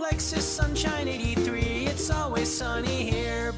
Alexis Sunshine 83, it's always sunny here.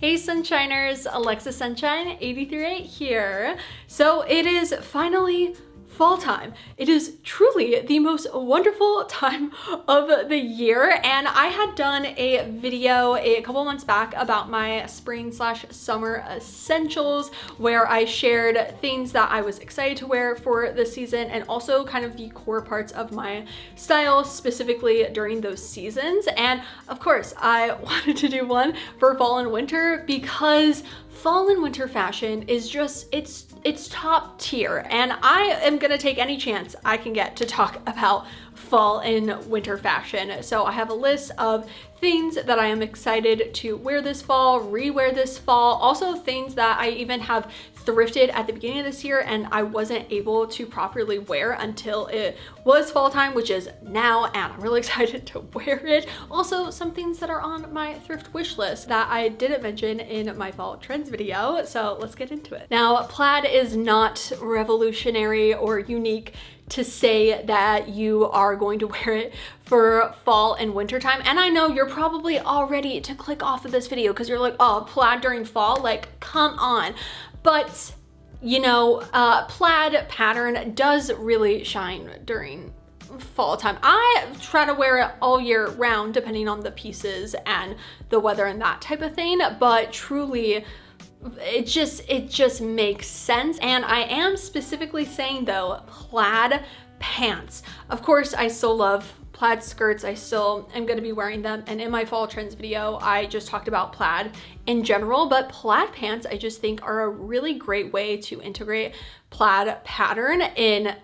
Hey Sunshiners, Alexis Sunshine 83 here. So it is finally fall time. It is truly the most wonderful time of the year, and I had done a video a couple months back about my spring/summer essentials where I shared things that I was excited to wear for the season and also kind of the core parts of my style specifically during those seasons. And of course I wanted to do one for fall and winter because fall and winter fashion is just, it's top tier, and I am gonna take any chance I can get to talk about fall and winter fashion. So I have a list of things that I am excited to wear this fall, re-wear this fall, also things that I even have thrifted at the beginning of this year and I wasn't able to properly wear until it was fall time, which is now, and I'm really excited to wear it. Also, some things that are on my thrift wish list that I didn't mention in my fall trends video, so let's get into it. Now, plaid is not revolutionary or unique to say that you are going to wear it for fall and winter time. And I know you're probably all ready to click off of this video because you're like, oh, plaid during fall, like, come on. But you know, plaid pattern does really shine during fall time. I try to wear it all year round depending on the pieces and the weather and that type of thing, but truly it just makes sense. And I am specifically saying though, plaid pants. Of course, I still love plaid skirts. I still am going to be wearing them, and in my fall trends video I just talked about plaid in general, but plaid pants I just think are a really great way to integrate plaid pattern in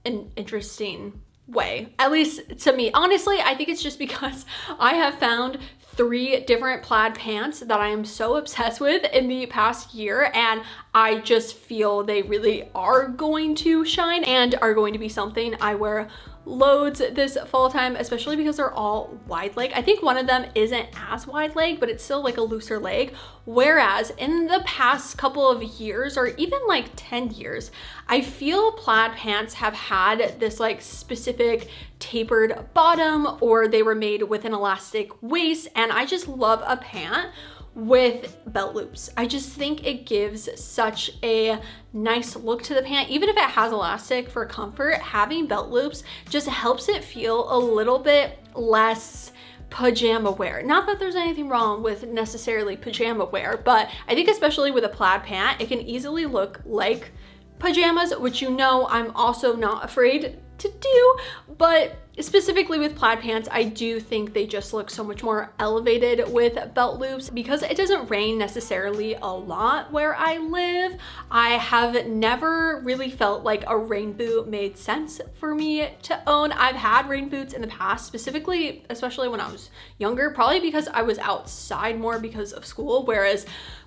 an interesting way, at least to me. Honestly, I think it's just because I have found 3 different plaid pants that I am so obsessed with in the past year, and I just feel they really are going to shine and are going to be something I wear loads this fall time, especially because they're all wide leg. I think one of them isn't as wide leg, but it's still like a looser leg. Whereas in the past couple of years, or even like 10 years, I feel plaid pants have had this like specific tapered bottom, or they were made with an elastic waist. And I just love a pant with belt loops. I just think it gives such a nice look to the pant. Even if it has elastic for comfort, having belt loops just helps it feel a little bit less pajama wear. Not that there's anything wrong with necessarily pajama wear, but I think especially with a plaid pant, it can easily look like pajamas, which you know I'm also not afraid to do, but specifically with plaid pants, I do think they just look so much more elevated with belt loops. Because it doesn't rain necessarily a lot where I live, I have never really felt like a rain boot made sense for me to own. I've had rain boots in the past, specifically, especially when I was younger, probably because I was outside more because of school, whereas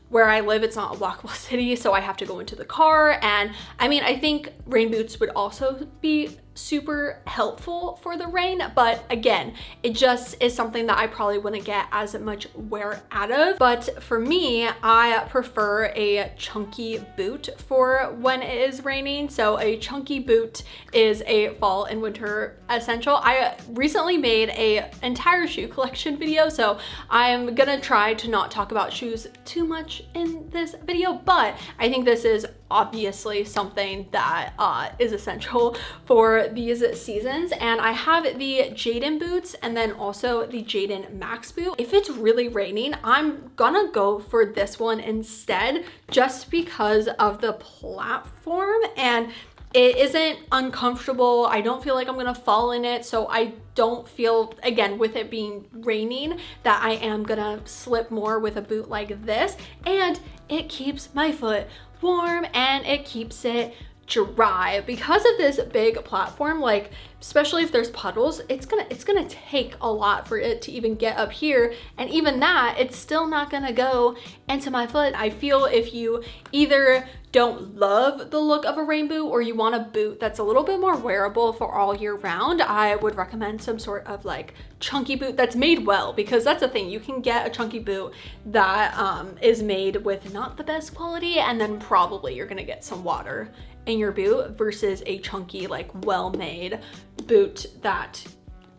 where I live, it's not a walkable city, so I have to go into the car. And I mean, I think rain boots would also be super helpful for the rain, but again, it just is something that I probably wouldn't get as much wear out of. But for me, I prefer a chunky boot for when it is raining. So a chunky boot is a fall and winter essential. I recently made a entire shoe collection video, so I'm gonna try to not talk about shoes too much in this video, but I think this is obviously something that is essential for these seasons. And I have the Jaden boots and then also the Jaden Max boot. If it's really raining, I'm gonna go for this one instead, just because of the platform, and it isn't uncomfortable. I don't feel like I'm gonna fall in it, so I don't feel, again, with it being raining, that I am gonna slip more with a boot like this. And it keeps my foot warm and it keeps it dry. Because of this big platform, like especially if there's puddles, it's gonna take a lot for it to even get up here, and even that, it's still not gonna go into my foot. I feel if you either don't love the look of a rain boot or you want a boot that's a little bit more wearable for all year round, I would recommend some sort of like chunky boot that's made well, because that's the thing, you can get a chunky boot that is made with not the best quality, and then probably you're gonna get some water in your boot, versus a chunky, like well-made boot that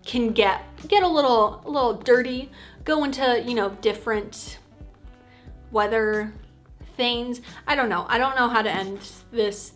can get a little dirty, go into, you know, different weather things. I don't know how to end this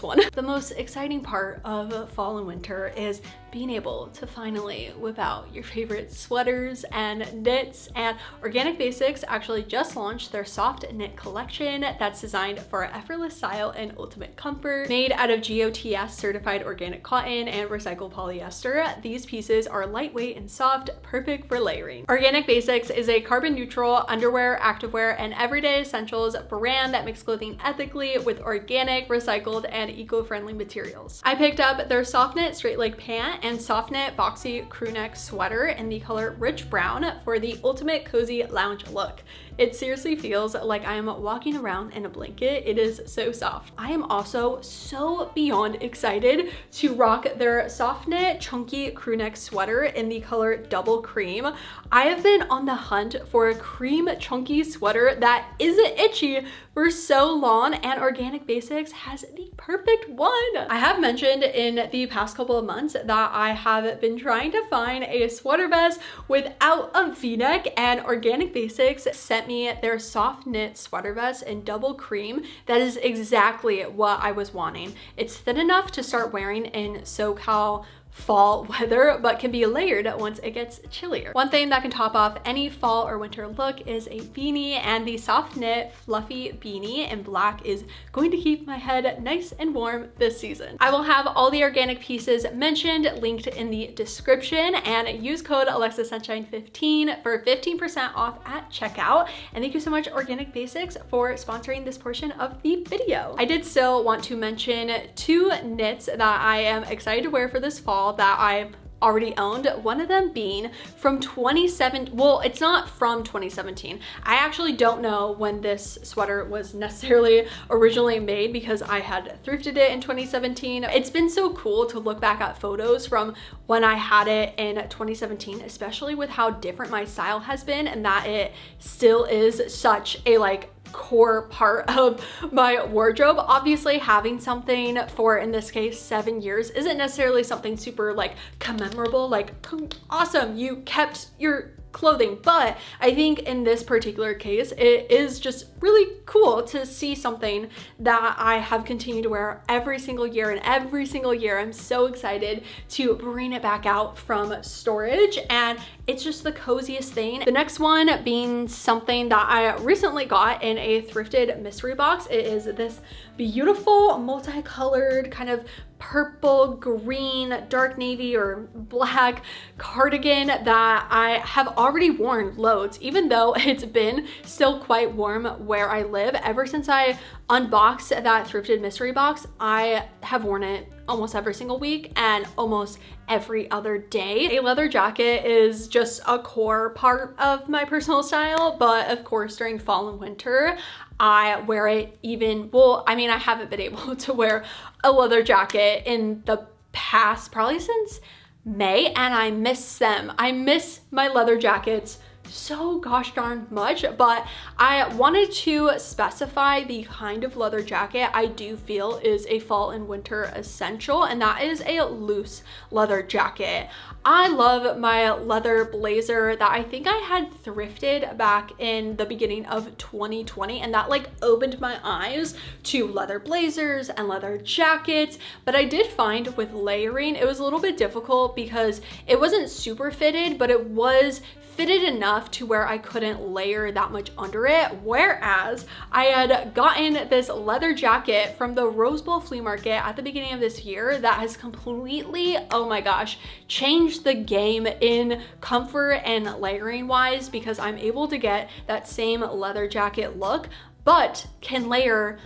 one. The most exciting part of fall and winter is being able to finally whip out your favorite sweaters and knits, and Organic Basics actually just launched their soft knit collection that's designed for effortless style and ultimate comfort. Made out of GOTS certified organic cotton and recycled polyester, these pieces are lightweight and soft, perfect for layering. Organic Basics is a carbon neutral underwear, activewear, and everyday essentials brand that makes clothing ethically with organic, recycled, and eco-friendly materials. I picked up their soft knit straight leg pant and soft knit boxy crew neck sweater in the color rich brown for the ultimate cozy lounge look. It seriously feels like I am walking around in a blanket. It is so soft. I am also so beyond excited to rock their soft knit chunky crew neck sweater in the color double cream. I have been on the hunt for a cream chunky sweater that isn't itchy for so long, and Organic Basics has the perfect one. I have mentioned in the past couple of months that I have been trying to find a sweater vest without a v-neck, and Organic Basics sent me their soft knit sweater vest in double cream. That is exactly what I was wanting. It's thin enough to start wearing in SoCal fall weather, but can be layered once it gets chillier. One thing that can top off any fall or winter look is a beanie, and the soft knit fluffy beanie in black is going to keep my head nice and warm this season. I will have all the organic pieces mentioned linked in the description, and use code AlexaSunshine15 for 15% off at checkout. And thank you so much, Organic Basics, for sponsoring this portion of the video. I did still want to mention two knits that I am excited to wear for this fall that I already owned, one of them being from 2017. Well, it's not from 2017. I actually don't know when this sweater was necessarily originally made because I had thrifted it in 2017. It's been so cool to look back at photos from when I had it in 2017, especially with how different my style has been, and that it still is such a like core part of my wardrobe. Obviously, having something for, in this case, 7 years isn't necessarily something super like commemorable, like awesome, you kept your clothing, but I think in this particular case it is just really cool to see something that I have continued to wear every single year, and every single year I'm so excited to bring it back out from storage, and it's just the coziest thing. The next one being something that I recently got in a thrifted mystery box. It is this beautiful multicolored kind of purple, green, dark navy or black cardigan that I have already worn loads, even though it's been still quite warm where I live. Ever since I unboxed that thrifted mystery box, I have worn it almost every single week and almost every other day. A leather jacket is just a core part of my personal style, but of course during fall and winter, I wear it even, well, I mean, I haven't been able to wear a leather jacket in the past, probably since May, and I miss them. I miss my leather jackets so gosh darn much, but I wanted to specify the kind of leather jacket I do feel is a fall and winter essential, and that is a loose leather jacket. I love my leather blazer that I think I had thrifted back in the beginning of 2020, and that like opened my eyes to leather blazers and leather jackets. But I did find with layering, it was a little bit difficult because it wasn't super fitted, but it was fitted enough to where I couldn't layer that much under it. Whereas I had gotten this leather jacket from the Rose Bowl flea market at the beginning of this year that has completely, oh my gosh, changed the game in comfort and layering wise, because I'm able to get that same leather jacket look, but can layer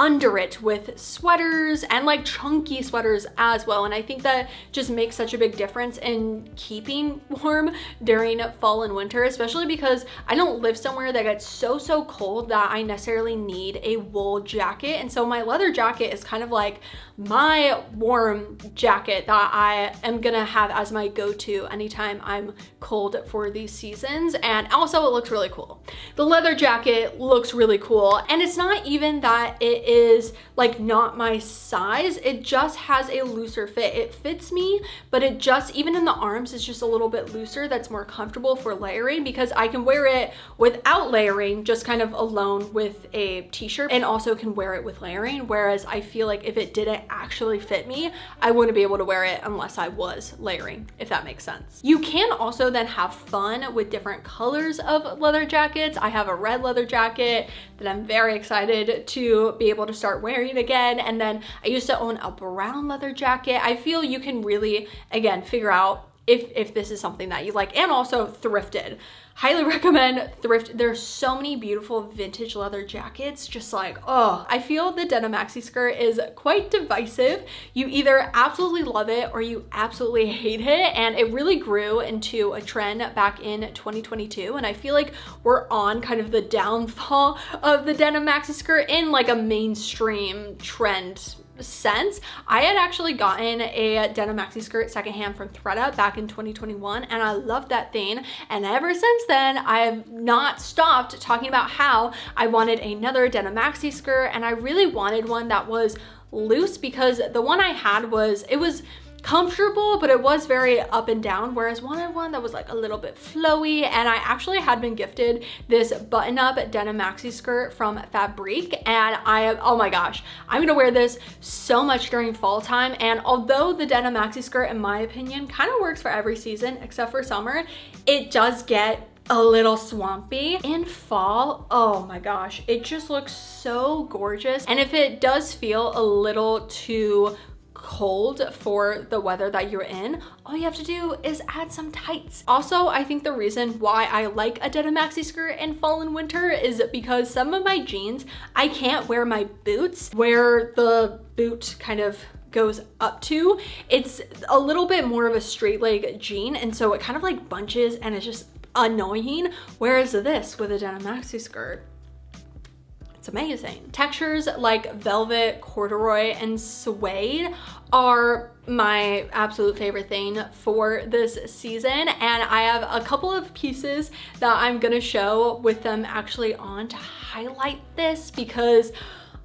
under it with sweaters and like chunky sweaters as well. And I think that just makes such a big difference in keeping warm during fall and winter, especially because I don't live somewhere that gets so cold that I necessarily need a wool jacket. And so my leather jacket is kind of like my warm jacket that I am gonna have as my go-to anytime I'm cold for these seasons. And also it looks really cool. The leather jacket looks really cool. And it's not even that it is like not my size, it just has a looser fit. It fits me, but it just, even in the arms, is just a little bit looser. That's more comfortable for layering because I can wear it without layering, just kind of alone with a t-shirt, and also can wear it with layering. Whereas I feel like if it didn't actually fit me, I wouldn't be able to wear it unless I was layering, if that makes sense. You can also then have fun with different colors of leather jackets. I have a red leather jacket that I'm very excited to be able to start wearing again. And then I used to own a brown leather jacket. I feel you can really, again, figure out if this is something that you like, and also thrifted. Highly recommend thrift. There's so many beautiful vintage leather jackets, just like, oh, I feel the denim maxi skirt is quite divisive. You either absolutely love it or you absolutely hate it. And it really grew into a trend back in 2022. And I feel like we're on kind of the downfall of the denim maxi skirt in like a mainstream trend sense. I had actually gotten a denim maxi skirt secondhand from thredUP back in 2021 and I loved that thing, and ever since then I have not stopped talking about how I wanted another denim maxi skirt, and I really wanted one that was loose because the one I had was comfortable, but it was very up and down, whereas wanted one that was like a little bit flowy. And I actually had been gifted this button-up denim maxi skirt from Fabrique, and oh my gosh, I'm gonna wear this so much during fall time. And although the denim maxi skirt, in my opinion, kind of works for every season except for summer, it does get a little swampy in fall. Oh my gosh, it just looks so gorgeous. And if it does feel a little too cold for the weather that you're in, all you have to do is add some tights. Also, I think the reason why I like a denim maxi skirt in fall and winter is because some of my jeans, I can't wear my boots where the boot kind of goes up to. It's a little bit more of a straight leg jean, and so it kind of like bunches and it's just annoying. Whereas this with a denim maxi skirt, it's amazing. Textures like velvet, corduroy, and suede are my absolute favorite thing for this season. And I have a couple of pieces that I'm gonna show with them actually on to highlight this, because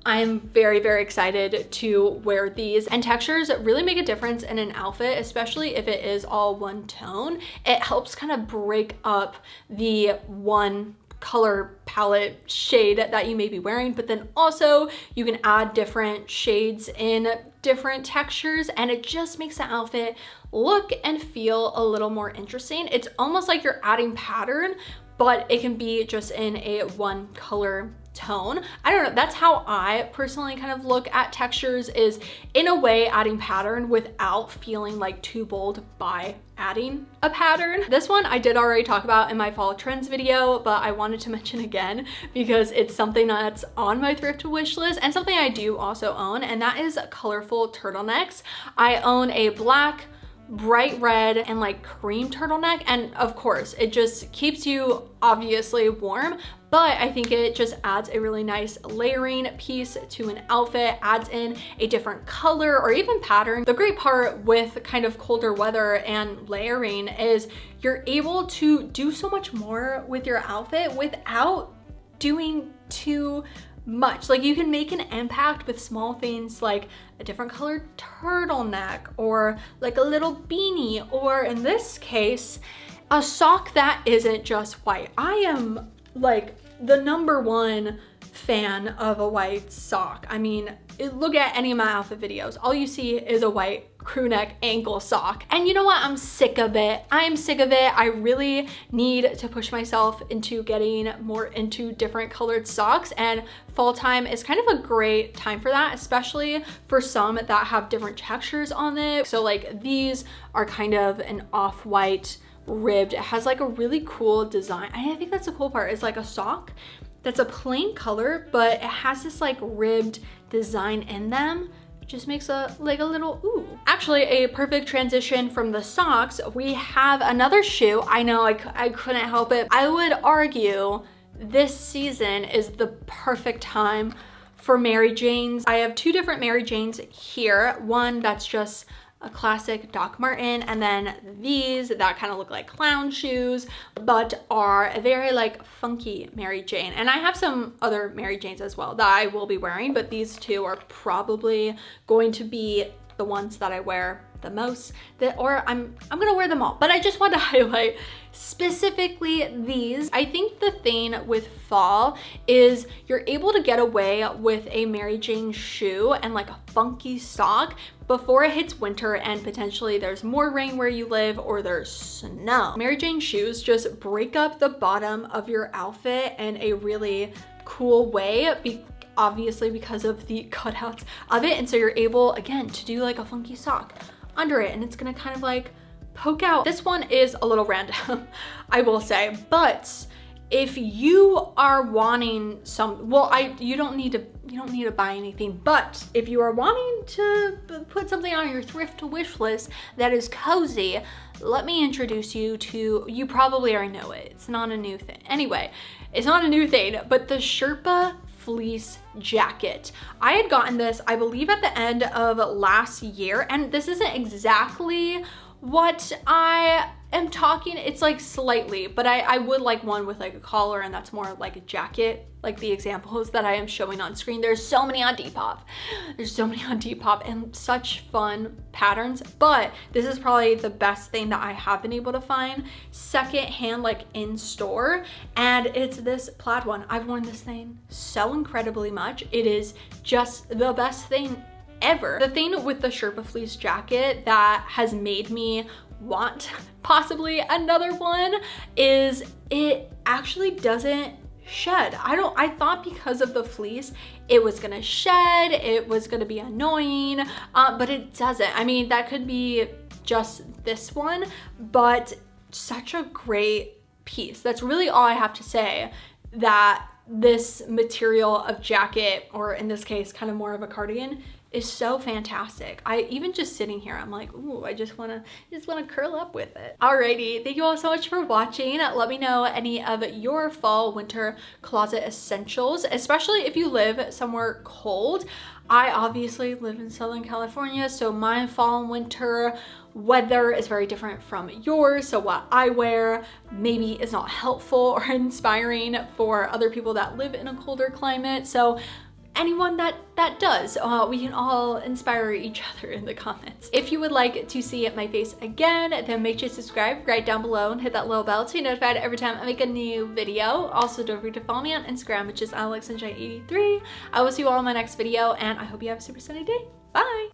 I'm very, very excited to wear these. And textures really make a difference in an outfit, especially if it is all one tone. It helps kind of break up the one color palette shade that you may be wearing, but then also you can add different shades in different textures, and it just makes the outfit look and feel a little more interesting. It's almost like you're adding pattern, but it can be just in a one color tone. I don't know, that's how I personally kind of look at textures, is in a way adding pattern without feeling like too bold by adding a pattern. This one I did already talk about in my fall trends video, but I wanted to mention again because it's something that's on my thrift wish list and something I do also own, and that is colorful turtlenecks. I own a black, bright red, and like cream turtleneck, and of course it just keeps you obviously warm, but I think it just adds a really nice layering piece to an outfit, adds in a different color or even pattern. The great part with kind of colder weather and layering is you're able to do so much more with your outfit without doing too much. Like, you can make an impact with small things like a different colored turtleneck or like a little beanie, or in this case, a sock that isn't just white. I am like the #1 fan of a white sock. I mean, look at any of my outfit videos. All you see is a white crew neck ankle sock. And you know what? I'm sick of it. I am sick of it. I really need to push myself into getting more into different colored socks, and fall time is kind of a great time for that, especially for some that have different textures on it. So like these are kind of an off-white ribbed. It has like a really cool design. I think that's the cool part. It's like a sock that's a plain color, but it has this like ribbed design in them. It just makes a little ooh. Actually, a perfect transition from the socks, we have another shoe. I know I couldn't help it. I would argue this season is the perfect time for Mary Janes. I have two different Mary Janes here. One that's just a classic Doc Marten, and then these that kind of look like clown shoes but are a very like funky Mary Jane. And I have some other Mary Janes as well that I will be wearing, but these two are probably going to be the ones that I wear the most, or I'm gonna wear them all, but I just want to highlight specifically these. I think the thing with fall is you're able to get away with a Mary Jane shoe and like a funky sock before it hits winter and potentially there's more rain where you live or there's snow. Mary Jane shoes just break up the bottom of your outfit in a really cool way, obviously because of the cutouts of it, and so you're able again to do like a funky sock under it and it's gonna kind of like poke out. This one is a little random, I will say, but if you are wanting some, well, you don't need to buy anything, but if you are wanting to put something on your thrift wish list that is cozy, let me introduce you to, you probably already know it, it's not a new thing. Anyway, it's not a new thing, but the Sherpa fleece jacket. I had gotten this, I believe, at the end of last year, and this isn't exactly what I am talking, it's like slightly, but I would like one with like a collar, and that's more like a jacket, like the examples that I am showing on screen. There's so many on Depop. There's so many on Depop and such fun patterns, but this is probably the best thing that I have been able to find secondhand, like in store, and it's this plaid one. I've worn this thing so incredibly much. It is just the best thing ever. The thing with the Sherpa fleece jacket that has made me want possibly another one is it actually doesn't shed. I thought because of the fleece it was gonna shed, it was gonna be annoying, but it doesn't. I mean, that could be just this one, but such a great piece. That's really all I have to say, that this material of jacket, or in this case kind of more of a cardigan, is so fantastic. Even just sitting here, I'm like, ooh, I just wanna curl up with it. Alrighty, thank you all so much for watching. Let me know any of your fall winter closet essentials, especially if you live somewhere cold. I obviously live in Southern California, so my fall and winter weather is very different from yours, so what I wear maybe is not helpful or inspiring for other people that live in a colder climate. So anyone that does, we can all inspire each other in the comments. If you would like to see my face again, then make sure to subscribe right down below and hit that little bell to be notified every time I make a new video. Also, don't forget to follow me on Instagram, which is alexsunshine83. I will see you all in my next video, and I hope you have a super sunny day. Bye!